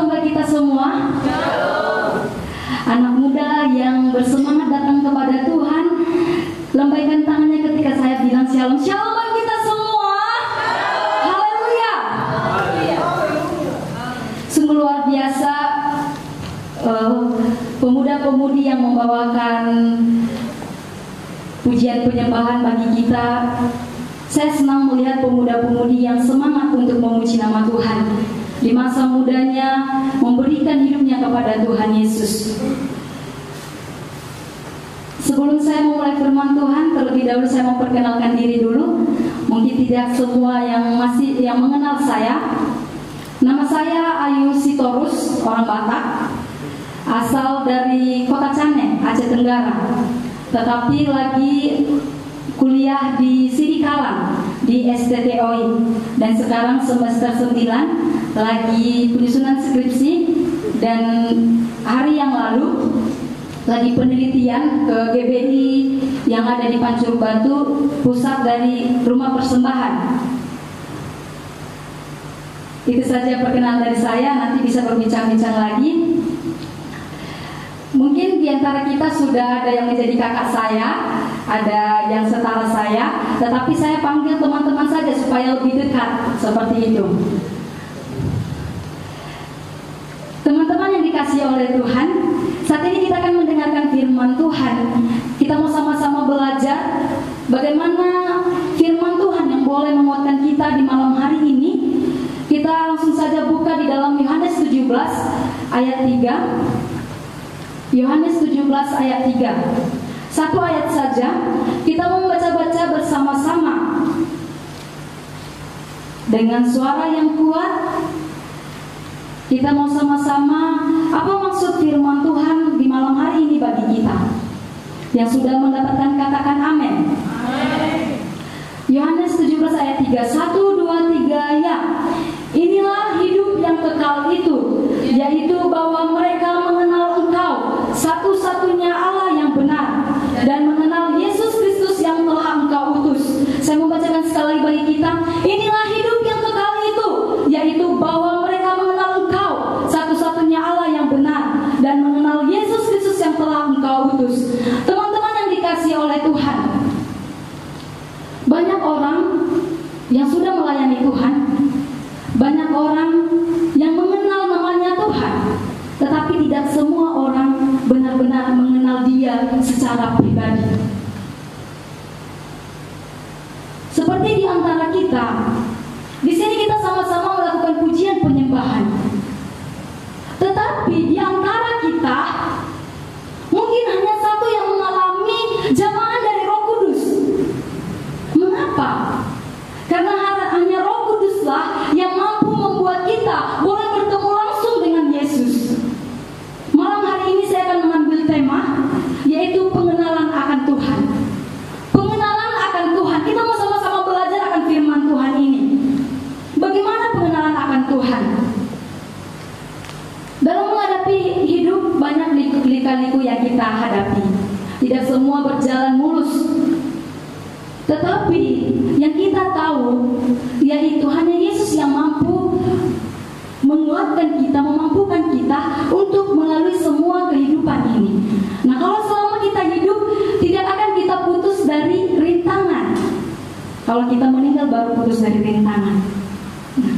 bagi kita semua. Anak muda yang bersemangat datang kepada Tuhan, lambaikan tangannya ketika saya bilang shalom. Shalom bagi kita semua. Haleluya. Sungguh luar biasa pemuda-pemudi yang membawakan pujian penyembahan bagi kita. Saya senang melihat pemuda-pemudi yang semangat untuk memuji nama Tuhan. Di masa mudanya memberikan hidupnya kepada Tuhan Yesus. Sebelum saya memulai firman Tuhan, terlebih dahulu saya memperkenalkan diri dulu. Mungkin tidak semua yang mengenal saya. Nama saya Ayu Sitorus, orang Batak, asal dari Kota Cane, Aceh Tenggara. Tetapi lagi kuliah di Sidikalang di STTOI, dan sekarang semester 9 lagi penyusunan skripsi, dan hari yang lalu lagi penelitian ke GBI yang ada di Pancur Batu, pusat dari Rumah Persembahan. Itu saja perkenalan dari saya, nanti bisa berbincang-bincang lagi. Mungkin di antara kita sudah ada yang menjadi kakak saya, ada yang setara saya, tetapi saya panggil teman-teman saja supaya lebih dekat, seperti itu. Teman-teman yang dikasihi oleh Tuhan, saat ini kita akan mendengarkan firman Tuhan. Kita mau sama-sama belajar bagaimana firman Tuhan yang boleh menguatkan kita di malam hari ini. Kita langsung saja buka di dalam Yohanes 17 ayat 3. Yohanes 17 ayat 3. Satu ayat saja, kita mau membaca-baca bersama-sama dengan suara yang kuat. Kita mau sama-sama apa maksud firman Tuhan di malam hari ini bagi kita. Yang sudah mendapatkan katakan amin. Yohanes 17 ayat 3. 1, 2, 3 ya. Inilah hidup yang kekal itu, yaitu bahwa mereka mengenal Engkau satu-satunya Allah yang benar, dan mengenal Yesus Kristus yang telah Engkau utus. Saya membacakan sekali bagi kita. Inilah hidup yang kekal itu, yaitu bahwa mereka mengenal Engkau satu-satunya Allah yang benar, dan mengenal Yesus Kristus yang telah Engkau utus. Teman-teman yang dikasihi oleh Tuhan, banyak orang yang sudah melayani Tuhan, banyak orang yang mengenal namanya Tuhan, tetapi tidak semua orang benar-benar mengenal Dia secara pribadi. Seperti di antara kita, di sini kita sama-sama melakukan pujian penyembahan. Tetapi di antara kita, mungkin hanya satu yang mengalami jamahan dari Roh Kudus. Mengapa? Karena hanya Roh Kuduslah yang mampu membuat kita boleh bertemu langsung dengan Yesus. Malam hari ini saya akan mengambil tema, yaitu pengenalan akan Tuhan. Pengenalan akan Tuhan. Kita mau sama-sama belajar akan firman Tuhan ini. Bagaimana pengenalan akan Tuhan? Dalam menghadapi hidup, banyak lika-liku yang kita hadapi. Tidak semua berjalan mulus. Tetapi yang kita tahu, yaitu hanya Yesus yang mampu menguatkan kita, memampukan kita untuk melalui semua kehidupan ini. Nah, kalau selama kita hidup, tidak akan kita putus dari rintangan. Kalau kita meninggal baru putus dari rintangan. Nah,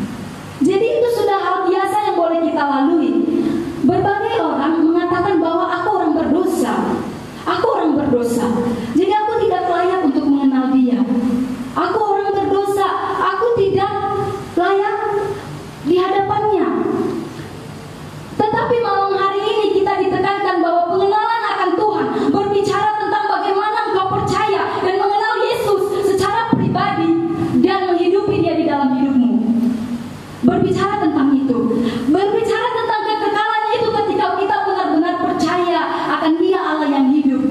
jadi itu sudah hal biasa yang boleh kita lalui. Berbagai orang mengatakan bahwa aku orang berdosa. Aku orang berdosa. Jadi aku tidak layak untuk mengenal Dia. Aku orang berdosa. Aku tidak layak di hadapannya. Tetapi malam hari ini kita ditekankan bahwa pengenalan akan Tuhan berbicara tentang bagaimana engkau percaya dan mengenal Yesus secara pribadi dan menghidupi Dia di dalam hidupmu. Berbicara tentang itu. Berbicara tentang kekekalan itu ketika kita benar-benar percaya akan Dia Allah yang hidup.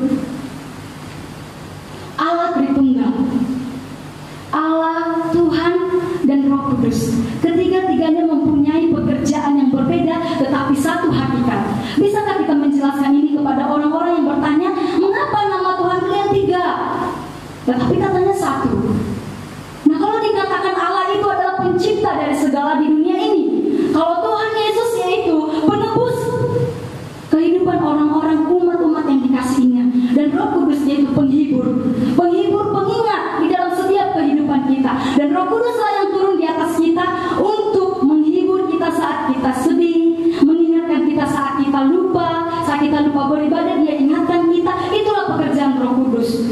saat kita lupa beribadah, Dia ingatkan kita. Itulah pekerjaan Roh Kudus.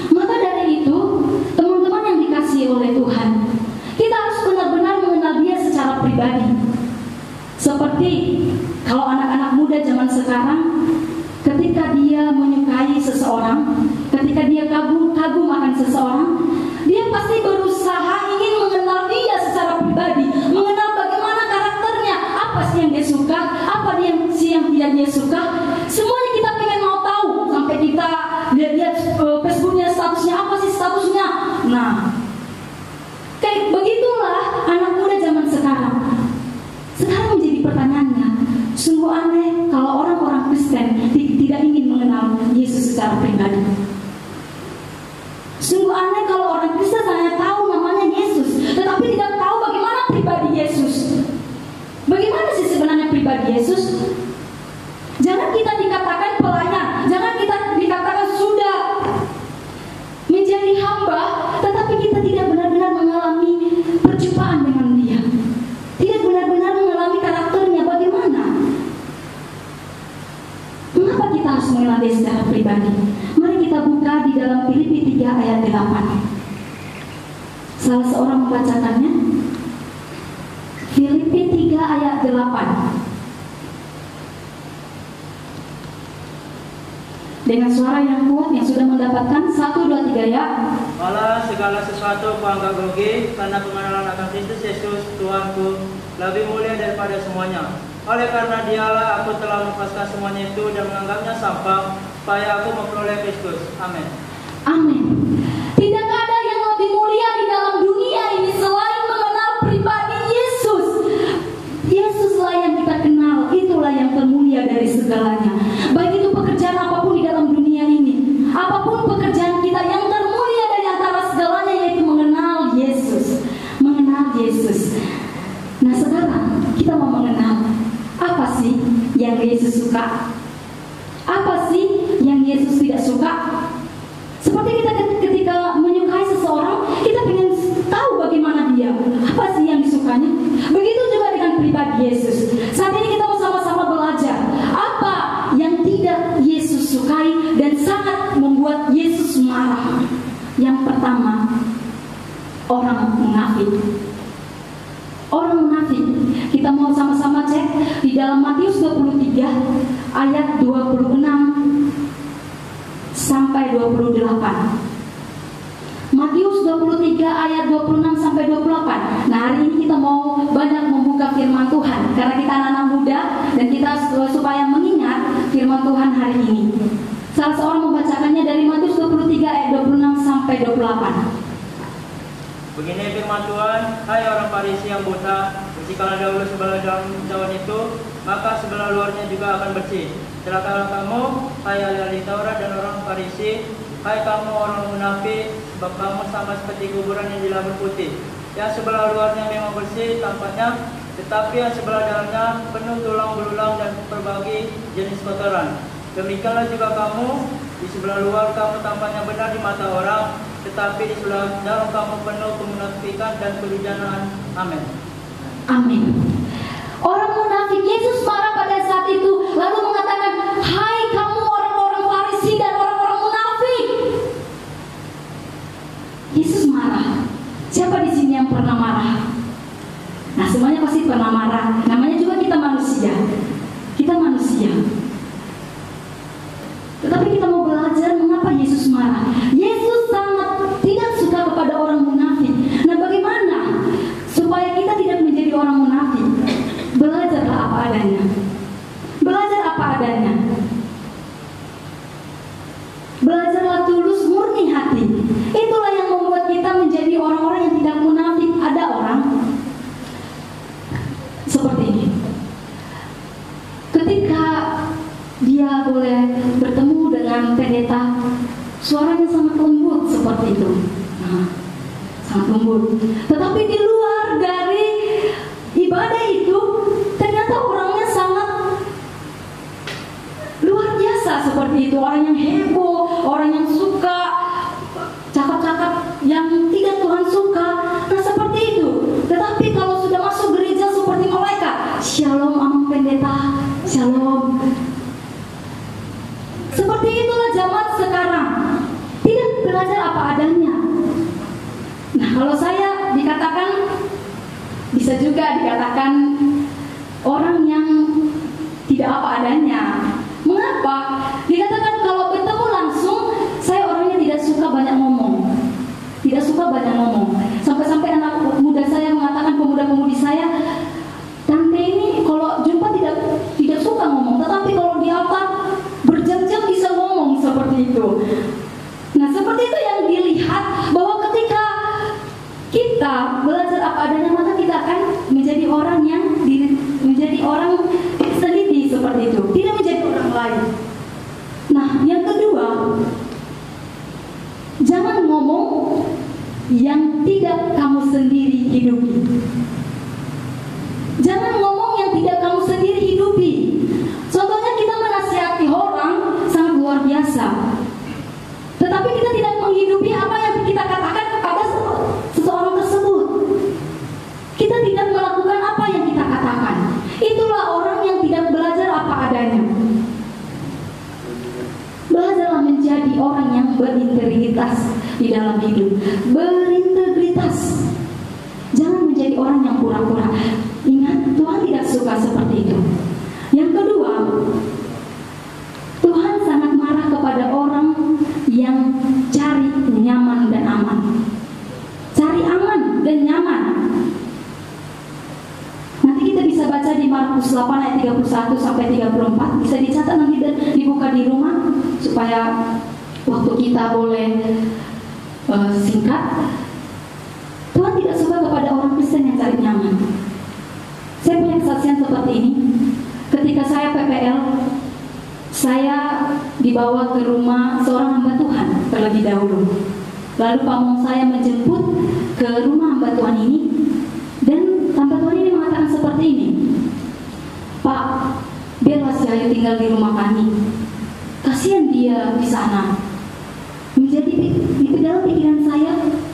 Maka dari itu, teman-teman yang dikasihi oleh Tuhan, kita harus benar-benar mengenal Dia secara pribadi. Seperti kalau anak-anak muda zaman sekarang, ketika dia menyukai seseorang, ketika dia kagum akan seseorang, dia pasti berusaha ingin mengenal dia secara pribadi, mengenal bagaimana karakternya, apa sih yang dia suka, apa sih yang tidak dia suka. Semuanya kita pengen mau tahu, sampai kita lihat Facebooknya, statusnya, apa sih statusnya. Nah, kayak begitulah anak muda zaman sekarang. Sekarang menjadi pertanyaannya, sungguh aneh kalau orang-orang Kristen tidak ingin mengenal Yesus secara pribadi. Sungguh aneh kalau orang Kristen hanya tahu namanya Yesus, tetapi tidak tahu bagaimana pribadi Yesus. Bagaimana sih sebenarnya pribadi Yesus? Jangan kita dikatakan pelayan, jangan kita dikatakan sudah menjadi hamba, tetapi kita tidak benar-benar mengalami perjumpaan dengan Dia. Tidak benar-benar mengalami karakternya bagaimana. Mengapa kita harus mengenal Dia secara pribadi? Mari kita buka di dalam Filipi 3 ayat 8. Salah seorang membacakannya. Filipi 3 ayat 8. Dengan suara yang kuat yang sudah mendapatkan 1, 2, 3 ya. Malah segala sesuatu kuanggap rugi karena pengenalan akan Kristus Yesus Tuhanku lebih mulia daripada semuanya. Oleh karena Dialah aku telah melepaskan semuanya itu dan menganggapnya sampah supaya aku memperoleh Kristus. Amin. Amin. Tidak ada yang lebih mulia di dalam dunia ini selain mengenal pribadi Yesus. Yesuslah yang kita kenal, itulah yang termulia dari segalanya. Baik itu pekerjaan apapun di dalam dunia ini, apapun pekerjaan kita, yang termulia dari antara segalanya yaitu mengenal Yesus. Mengenal Yesus. Nah sekarang kita mau mengenal apa sih yang Yesus suka, apa sih yang Yesus tidak suka. Seperti kita ketika menyukai seseorang, kita ingin tahu bagaimana dia, apa sih yang disukanya. Begitu juga dengan pribadi Yesus. Saat ini kita mau sama-sama belajar apa yang tidak Yesus sukai dan sangat membuat Yesus marah. Yang pertama, orang munafik. Orang munafik. Kita mau sama-sama cek di dalam Matius 23 ayat 26 sampai 28. Matius 23 ayat 26 sampai 28. Nah, hari ini kita mau banyak membuka firman Tuhan karena kita anak-anak muda dan kita supaya mengingat firman Tuhan hari ini. Salah seorang membacakannya dari Matius 23 ayat 26 sampai 28. Begini firman Tuhan, hai orang Farisi yang buta, bersihkanlah dahulu sebelah dalam cawan itu, maka sebelah luarnya juga akan bersih. Celakalah kamu, hai ahli Taurat dan orang Farisi, hai kamu orang munafik, sebab kamu sama seperti kuburan yang dilabur putih. Yang sebelah luarnya memang bersih tampaknya, tetapi yang sebelah dalamnya penuh tulang belulang dan berbagai jenis kotoran. Demikianlah juga kamu, di sebelah luar kamu tampaknya benar di mata orang, tetapi di sebelah dalam kamu penuh kemunafikan dan kehujanaan. Amin. Amin. Orang munafik, Yesus marah pada saat itu, lalu mengatakan, hai kamu orang-orang Farisi dan orang-orang munafik. Yesus marah. Siapa di sini yang pernah marah? Nah, semuanya pasti pernah marah. Namanya juga kita manusia. Kita manusia. Tetapi kita mau belajar mengapa Yesus marah. Yesus sangat tidak suka kepada orang munafik. Nah, bagaimana supaya kita tidak menjadi orang munafik? Belajarlah apa adanya. Belajar apa adanya. Belajarlah tulus murni hati. Itulah yang membuat kita menjadi orang-orang yang tidak munafik. Ada orang seperti ini. Ketika dia boleh bertemu dengan pendeta, suaranya sangat lembut seperti itu. Nah, sangat lembut. Tetapi di luar dari ibadah itu, ternyata orangnya sangat luar biasa seperti itu. Orang yang heboh, orang yang suka cakap-cakap yang tidak Tuhan suka. Nah, seperti itu. Tetapi kalau sudah masuk gereja seperti malaikat, shalom amang pendeta, shalom. belajar apa adanya. Nah, kalau saya dikatakan, bisa juga dikatakan orang yang tidak apa adanya. Mengapa? Dikatakan kalau bertemu langsung, saya orangnya tidak suka banyak ngomong. Tidak suka banyak ngomong. Sampai-sampai anak muda saya mengatakan, pemuda-pemudi saya, tante ini kalau jumpa tidak suka ngomong, tetapi kalau di altar berjam-jam bisa ngomong seperti itu. Nah, seperti itu yang dilihat, bahwa ketika kita belajar apa adanya, maka kita akan menjadi orang yang menjadi orang sendiri seperti itu, tidak menjadi orang lain. Nah, yang kedua, jangan ngomong yang tidak kamu sendiri hidupi. Jangan ngomong yang tidak kamu sendiri hidupi. Contohnya kita menasihati orang sangat luar biasa, tetapi kita tidak menghidupi apa yang kita katakan kepada seseorang tersebut. Kita tidak melakukan apa yang kita katakan. Itulah orang yang tidak belajar apa adanya. Belajarlah menjadi orang yang berintegritas di dalam hidup. Berintegritas. Jangan menjadi orang yang pura-pura. Ingat, Tuhan tidak suka seperti itu. Yang kedua, Tuhan sangat marah kepada orang yang cari nyaman dan aman. Cari aman dan nyaman. Nanti kita bisa baca di Markus 8 ayat 31 sampai 34. Bisa dicatat nanti dan dibuka di rumah supaya waktu kita boleh singkat. Tuhan tidak suka kepada orang Kristen yang cari nyaman. Saya punya kesaksian seperti ini. Ketika saya PPL, saya dibawa ke rumah seorang hamba Tuhan terlebih dahulu. Lalu pamong saya menjemput ke rumah hamba Tuhan ini, dan hamba Tuhan ini mengatakan seperti ini, "Pak, biarlah si Ayu tinggal di rumah kami. Kasihan dia di sana." Menjadi di dalam pikiran saya,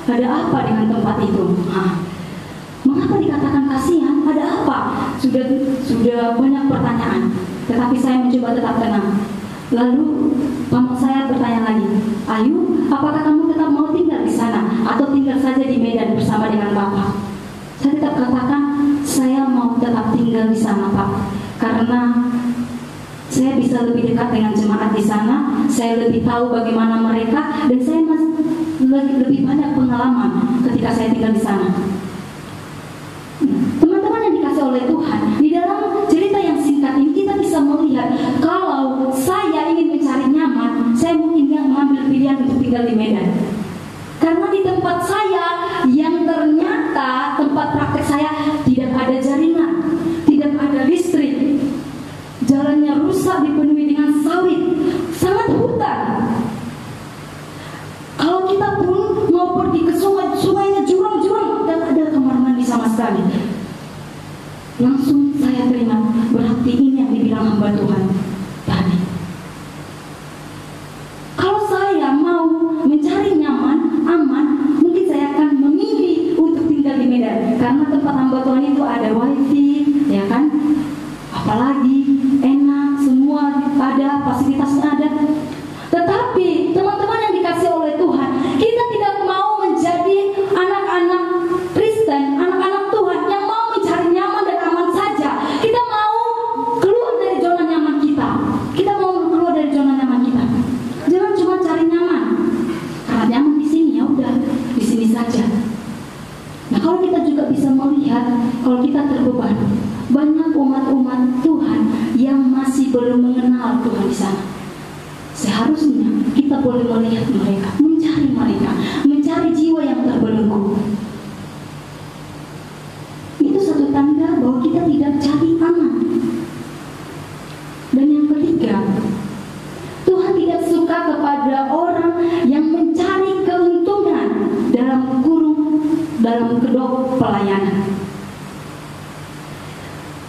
ada apa dengan tempat itu? Mengapa dikatakan kasihan? Ada apa? Sudah banyak pertanyaan, tetapi saya mencoba tetap tenang. Lalu pamong saya bertanya lagi, "Ayu, apakah kamu tetap mau tinggal di sana atau tinggal saja di Medan bersama dengan Bapak?" Saya tetap katakan, saya mau tetap tinggal di sana, Pak, karena saya bisa lebih dekat dengan jemaat di sana. Saya lebih tahu bagaimana mereka, dan saya lebih banyak pengalaman ketika saya tinggal di sana. Teman-teman yang dikasih oleh Tuhan, di dalam cerita yang singkat ini kita bisa melihat kalau saya ingin mencari nyaman, saya mungkin yang mengambil pilihan untuk tinggal di Medan. Karena di tempat saya yang ternyata tempat praktek saya tidak ada jaringan, tidak ada listrik, jalannya rusak, dipenuhi dengan sawit, sangat hutan. Kalau kita pun mau pergi ke sungai, sungainya jurang-jurang, dan ada kamar mandi sama sekali. Langsung saya teringat, berarti ini yang dibilang hamba Tuhan tadi. Kalau saya mau mencari nyaman, aman, mungkin saya akan memilih untuk tinggal di Medan, karena tempat hamba Tuhan itu ada wifi, ya kan? Apalagi enak, semua ada, fasilitasnya ada. Tetapi teman-teman yang dikasih oleh Tuhan, kita tidak mau menjadi anak-anak Kristen, anak-anak Tuhan yang mau mencari nyaman dan aman saja. Kita mau keluar dari zona nyaman kita. Kita mau keluar dari zona nyaman kita. Jangan cuma cari nyaman. Karena nyaman di sini, ya udah, di sini saja. Nah, kalau kita juga bisa melihat, kalau kita terbeban, banyak umat-umat Tuhan yang masih belum mengenal Tuhan di sana. Seharusnya kita boleh melihat mereka, mencari jiwa yang terbelenggu. Itu satu tanda bahwa kita tidak cari aman. Dan yang ketiga, Tuhan tidak suka kepada orang yang mencari keuntungan dalam kedok pelayanan.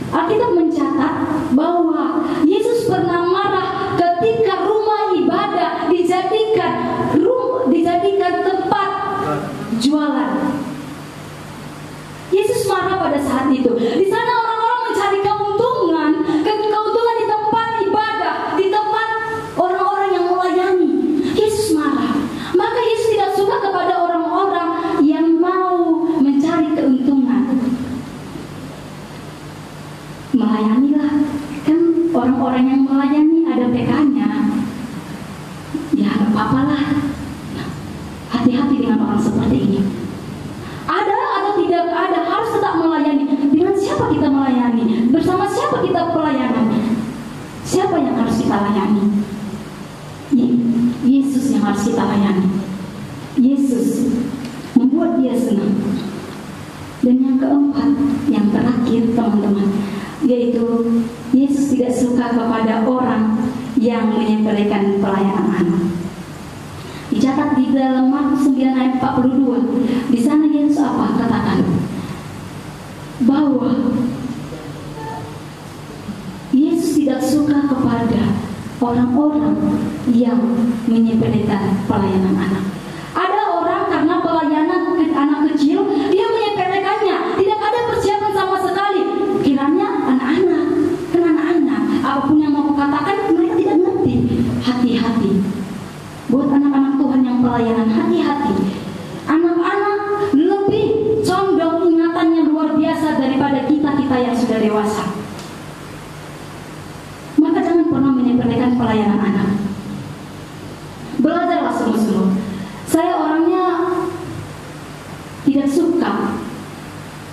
Alkitab mencatat bahwa Yesus pernah marah ketika rumah ibadah dijadikan tempat jualan. orang-orang yang melayani ada PK-nya. Ya nggak apa-apa lah. Hati-hati dengan orang seperti ini. Ada atau tidak ada, harus tetap melayani. Dengan siapa kita melayani? Bersama siapa kita pelayanan? Siapa yang harus kita layani? Yesus yang harus kita layani. Yesus membuat dia senang. Dan yang keempat, yang terakhir teman-teman, yaitu Yesus tidak suka kepada orang yang menyepelekan pelayanan anak. Dicatat di dalam Markus 9 ayat 42. Di sana Yesus apa? Katakan bahwa Yesus tidak suka kepada orang-orang yang menyepelekan pelayanan anak. Ada orang karena pelayanan anak kecil, dia menyepelekannya, tidak ada persiapan sama sekali. Kiranya anak-anak, kan anak-anak, apapun yang mau katakan mereka tidak ngerti. Hati-hati. Buat anak-anak Tuhan yang pelayanan, hati-hati. Anak-anak lebih condong ingatannya luar biasa daripada kita-kita yang sudah dewasa. Maka jangan pernah menyepelekan pelayanan anak. Belajarlah sungguh-sungguh. Saya orangnya tidak suka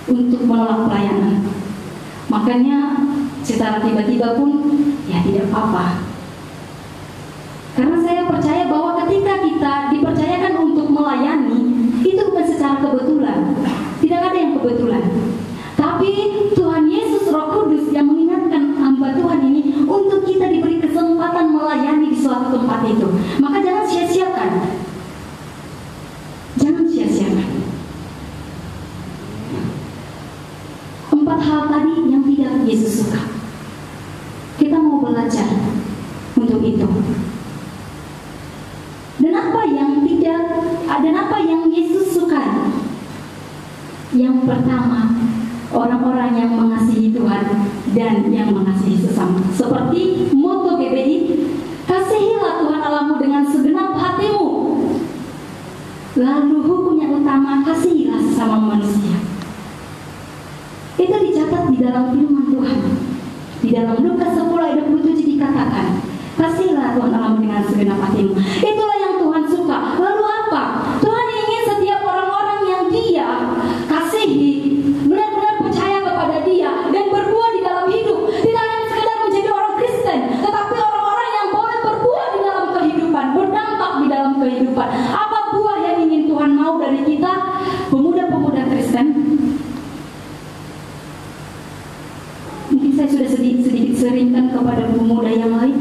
untuk menolak pelayanan. Makanya secara tiba-tiba pun ya tidak apa-apa. Karena saya percaya bahwa ketika kita dipercayakan untuk melayani, itu bukan secara kebetulan. Tidak ada yang kebetulan. Tapi Tuhan Yesus Roh Kudus yang mengingatkan hamba Tuhan ini untuk kita diberi kesempatan melayani di suatu tempat itu. Maka jangan sia-siakan. Jangan sia-siakan. 4 hal tadi yang tidak Yesus suka. Kita mau belajar untuk itu. Dan apa yang Yesus sukai? Yang pertama, orang-orang yang mengasihi Tuhan dan yang mengasihi sesama. Seperti moto GBI, kasihilah Tuhan Allahmu dengan segenap hatimu. Lalu hukum yang utama, kasihilah sesama manusia. Itu dicatat di dalam firman Tuhan. Di dalam Lukas 10 ayat 27 dikatakan, kasihilah Tuhan Allahmu dengan segenap hatimu. Itulah yang Tuhan suka. Lalu apa? Tuhan ingin setiap orang-orang yang Dia kasihi benar-benar percaya kepada Dia dan berbuah di dalam hidup. Tidak hanya sekedar menjadi orang Kristen, tetapi orang-orang yang boleh berbuah di dalam kehidupan, berdampak di dalam kehidupan. Apa buah yang ingin Tuhan mau dari kita, pemuda-pemuda Kristen? Mungkin saya sudah sedikit seringkan kepada pemuda yang lain.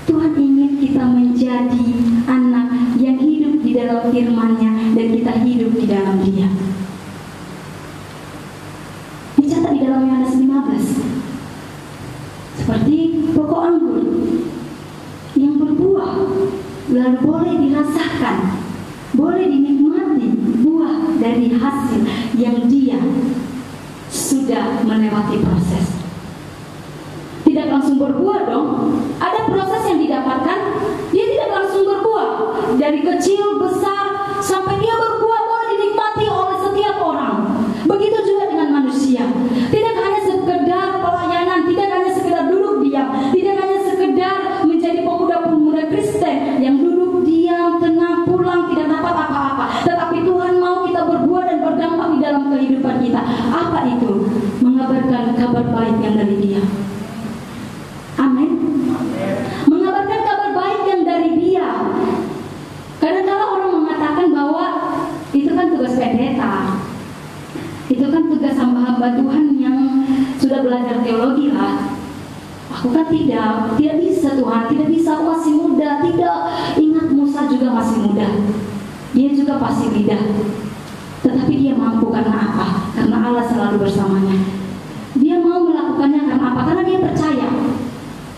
Tuhan ingin kita menjadi anak yang hidup di dalam firman-Nya dan kita hidup di dalam Dia. Dicatat di dalam Yohanes 15. Seperti pokok anggur yang berbuah, lalu boleh dirasakan, boleh dinikmati buah dari hasil yang dia sudah melewati proses. Tidak langsung berbuah dong. Ada proses yang didapatkan. Dia tidak langsung berbuah. Dari kecil, besar, sampai dia berbuah boleh dinikmati oleh setiap orang. Begitu juga dengan manusia. Tidak hanya sekedar pelayanan, tidak hanya sekedar duduk diam, tidak hanya sekedar menjadi pemuda-pemuda Kristen yang duduk diam, tenang, pulang, tidak dapat apa-apa. Tetapi Tuhan mau kita berbuah dan berdampak di dalam kehidupan kita. Apa itu? Mengabarkan kabar baik yang dari Dia. Amin. Mengabarkan kabar baik yang dari Dia. Kadang-kadang orang mengatakan bahwa itu kan tugas pendeta, itu kan tugas hamba-hamba Tuhan yang sudah belajar teologi lah. Aku kan tidak bisa Tuhan, tidak bisa, aku masih muda. Tidak, ingat Musa juga masih muda. Dia juga pasti lidah. Tetapi dia mampu karena apa? Karena Allah selalu bersamanya. Dia mau melakukannya karena apa? Karena dia percaya.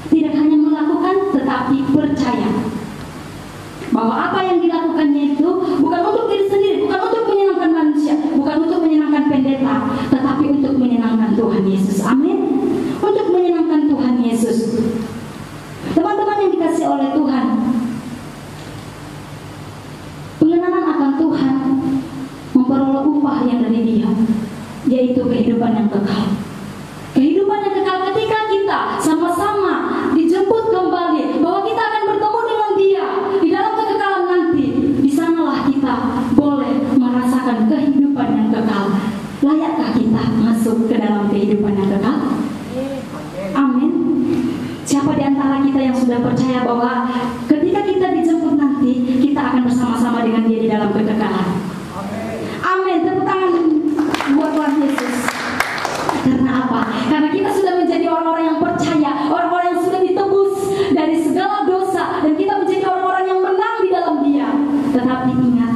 Tidak hanya melakukan, tetapi percaya bahwa apa yang dilakukannya itu bukan untuk diri sendiri, bukan untuk menyenangkan manusia, bukan untuk menyenangkan pendeta, tetapi untuk menyenangkan Tuhan Yesus. Amin. Untuk menyenangkan Tuhan Yesus. Teman-teman yang dikasihi oleh Tuhan, pengenalan akan Tuhan memperoleh upah yang dari Dia, yaitu kehidupan yang kekal. Kehidupan yang kekal ketika kita Siapa di antara kita yang sudah percaya bahwa ketika kita dijemput nanti, kita akan bersama-sama dengan Dia di dalam kekekalan? Amin. Tepuk tangan buat Tuhan Yesus. Karena apa? Karena kita sudah menjadi orang-orang yang percaya, orang-orang yang sudah ditebus dari segala dosa, dan kita menjadi orang-orang yang menang di dalam Dia. Tetapi ingat,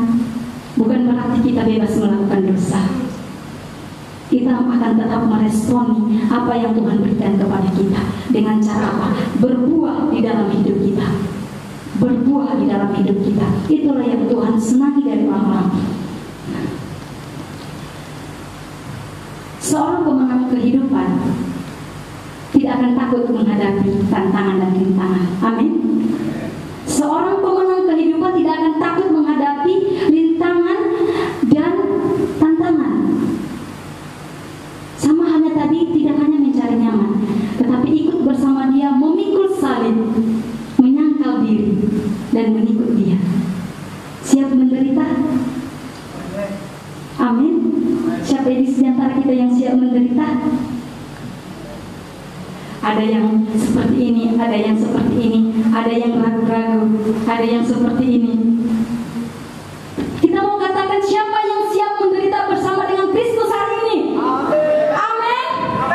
bukan berarti kita bebas melakukan dosa. Kita akan tetap meresponi apa yang Tuhan berikan kepada kita. Dengan cara apa? Berbuah di dalam hidup kita. Berbuah di dalam hidup kita. Itulah yang Tuhan senangi dari orang-orang. Seorang pemenang kehidupan tidak akan takut menghadapi tantangan dan rintangan. Amin. Seorang pemenang kehidupan tidak akan takut menghadapi rintangan dan tantangan. Sama hanya tadi, tidak hanya mencari nyaman, tetapi ikut bersama Dia, memikul salib, menyangkal diri, dan mengikut Dia. Siap menderita? Amin. Siapa di antara kita yang siap menderita? Ada yang seperti ini, ada yang seperti ini, ada yang ragu-ragu, ada yang seperti ini. Kita mau katakan siapa yang siap menderita bersama dengan Kristus hari ini? Amin.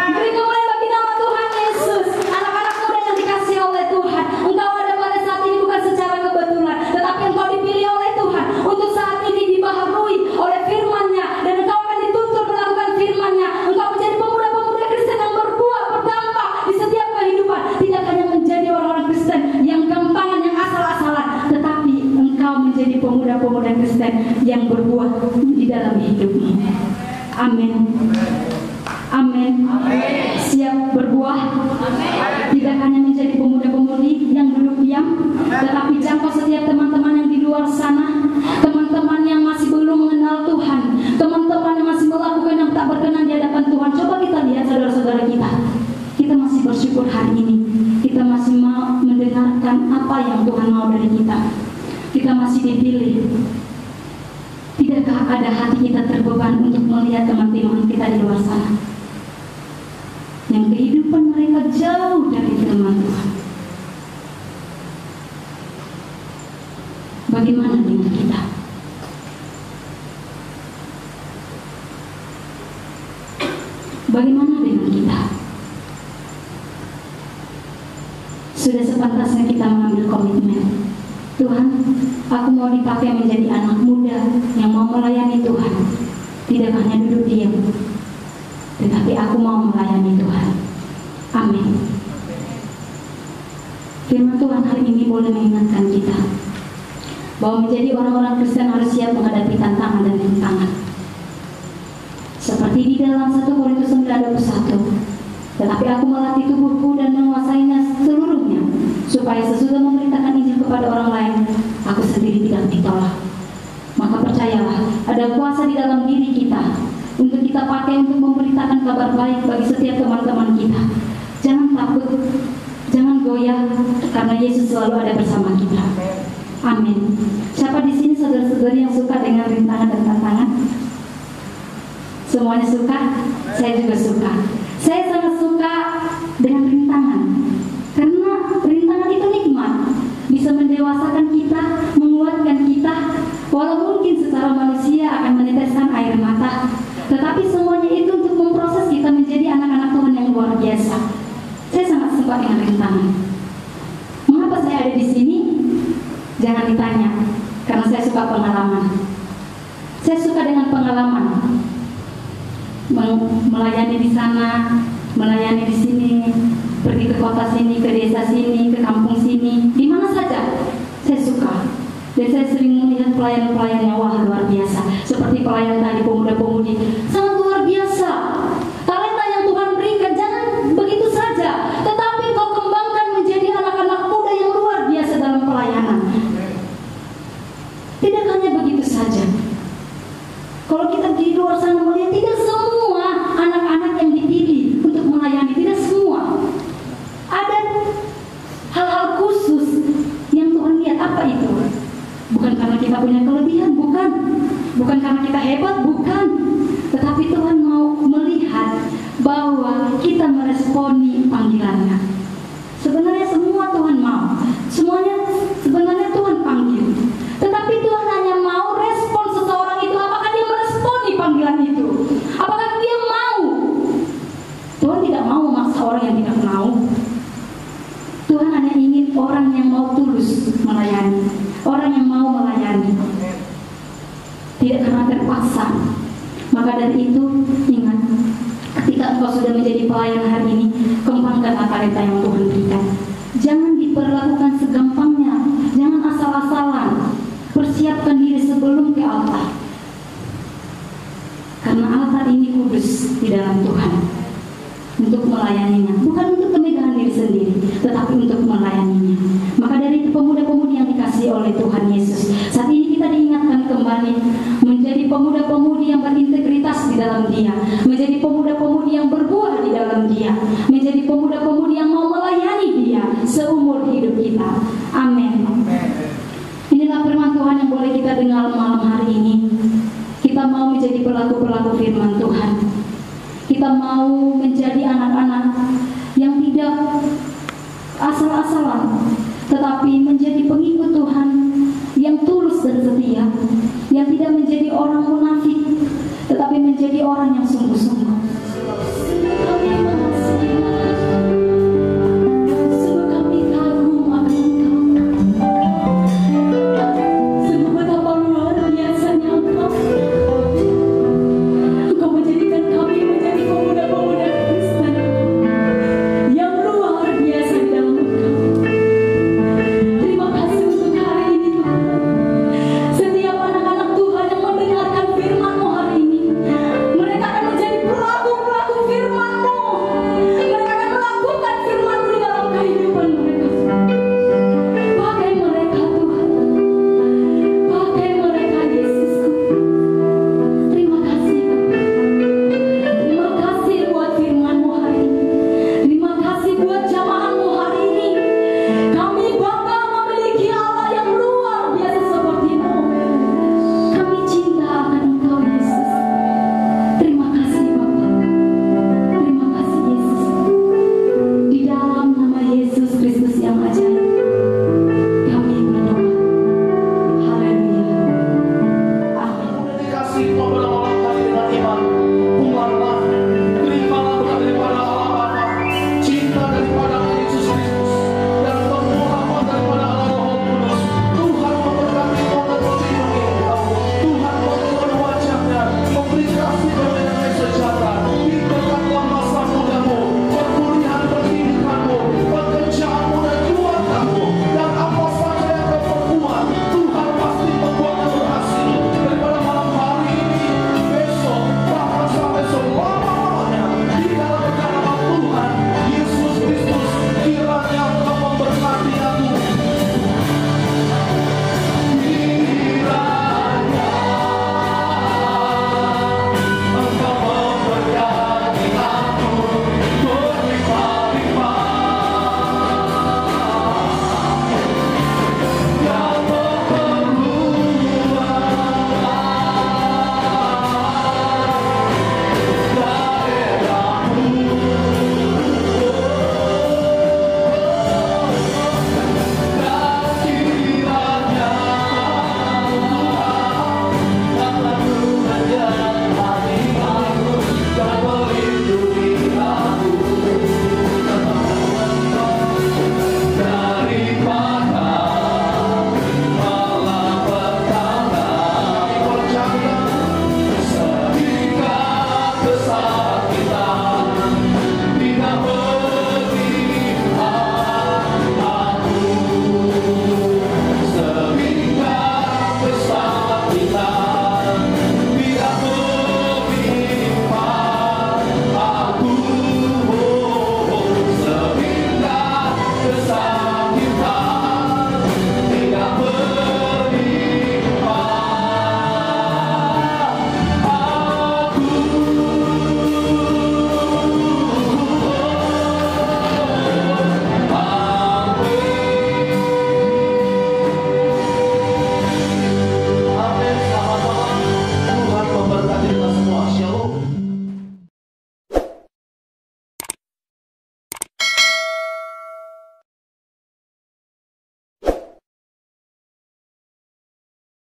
Beri kemuliaan bagi nama Tuhan Yesus. Anak-anak muda yang dikasihi oleh Tuhan, engkau ada pada saat ini bukan secara kebetulan, tetapi engkau dipilih oleh Tuhan untuk saat ini dibaharui oleh firman-Nya, dan engkau akan dituntut melakukan firman-Nya. Engkau menjadi pemuda-pemuda Kristen yang berbuah, berdampak di setiap kehidupan. Tidak hanya menjadi orang-orang Kristen yang gampangan, yang asal-asalan, tetapi engkau menjadi pemuda-pemuda Kristen yang berbuah di dalam hidupmu. Amin. Amin. Siap berbuah. Tidak hanya menjadi pemuda-pemudi yang duduk diam, tetapi jangkau setiap teman-teman yang di luar sana, teman-teman yang masih belum mengenal Tuhan, teman-teman yang masih melakukan yang tak berkenan di hadapan Tuhan. Coba kita lihat saudara-saudara kita. Kita masih bersyukur hari ini. Kita masih mau mendengarkan apa yang Tuhan mau dari kita. Kita masih dipilih. Tidakkah ada hati kita terbeban untuk melihat teman-teman kita di luar sana yang kehidupan mereka jauh dari firman Tuhan? Bagaimana dengan kita? Bagaimana dengan kita? Sudah sepantasnya kita mengambil komitmen. Tuhan, aku mau dipakai menjadi anak muda yang mau melayani Tuhan. Tidak hanya duduk diam, tetapi aku mau melayani Tuhan. Amin. Firman Tuhan hari ini boleh mengingatkan kita bahwa menjadi orang-orang Kristen harus siap menghadapi tantangan dan rintangan. Seperti di dalam 1 Korintus 9:21. Tetapi aku melatih tubuhku dan menguasainya seluruhnya, supaya sesudah memberitakan Injil kepada orang lain, aku sendiri tidak ditolak. Maka percayalah, ada kuasa di dalam diri kita untuk kita pakai untuk memberitakan kabar baik bagi setiap teman-teman kita. Jangan takut, jangan goyah, karena Yesus selalu ada bersama kita. Amin. Siapa di sini saudara-saudari yang suka dengan rintangan dan tantangan? Semuanya suka? Saya juga suka. Saya sangat suka dengan rintangan, karena rintangan itu nikmat, bisa mendewasakan kita, menguatkan kita. Walau mungkin secara manusia akan meneteskan air mata, tetapi semuanya itu untuk memproses kita menjadi anak-anak Tuhan yang luar biasa. Saya sangat suka dengan rintangan. Mengapa saya ada di sini? Jangan ditanya, karena saya suka pengalaman. Saya suka dengan pengalaman. Melayani di sana, melayani di sini, pergi ke kota sini, ke desa sini, ke kampung sini, di mana saja saya suka. Dan saya sering melihat pelayan-pelayan yang wah luar biasa, seperti pelayan tadi, pemuda-pemudi, sangat luar biasa. Talenta yang Tuhan berikan, jangan begitu saja, tetapi kau kembangkan menjadi anak-anak muda yang luar biasa dalam pelayanan. Tidak hanya begitu saja. Kalau kita di luar sana melihat, tidak semua anak-anak yang dipilih untuk melayani, tidak semua. Ada hal-hal khusus yang Tuhan lihat. Apa itu? Bukan karena kita punya kelebihan, bukan. Bukan karena kita hebat, bukan. Tetapi Tuhan mau melihat bahwa kita meresponi panggilannya. Sebenarnya mau tulus melayani, orang yang mau melayani, tidak karena terpaksa. Maka dari itu ingat, ketika engkau sudah menjadi pelayan hari ini, kembangkanlah talenta yang Tuhan berikan. Jangan diperlakukan segampangnya, jangan asal-asalan. Persiapkan diri sebelum ke altar, karena altar ini kudus di dalam Tuhan, untuk melayaninya, bukan untuk kemegahan diri sendiri, tetapi untuk melayaninya. Maka dari itu pemuda-pemudi yang dikasihi oleh Tuhan Yesus, saat ini kita diingatkan kembali menjadi pemuda-pemudi yang berintegritas di dalam Dia, menjadi pemuda-pemudi yang berbuah di dalam Dia, menjadi pemuda-pemudi yang mau melayani Dia seumur hidup kita. Amin. Inilah firman Tuhan yang boleh kita dengar malam hari ini. Kita mau menjadi pelaku-pelaku firman Tuhan. Kita mau menjadi anak-anak yang tidak asal-asalan, tetapi menjadi pengikut Tuhan yang tulus dan setia, yang tidak menjadi orang munafik, tetapi menjadi orang yang sungguh-sungguh.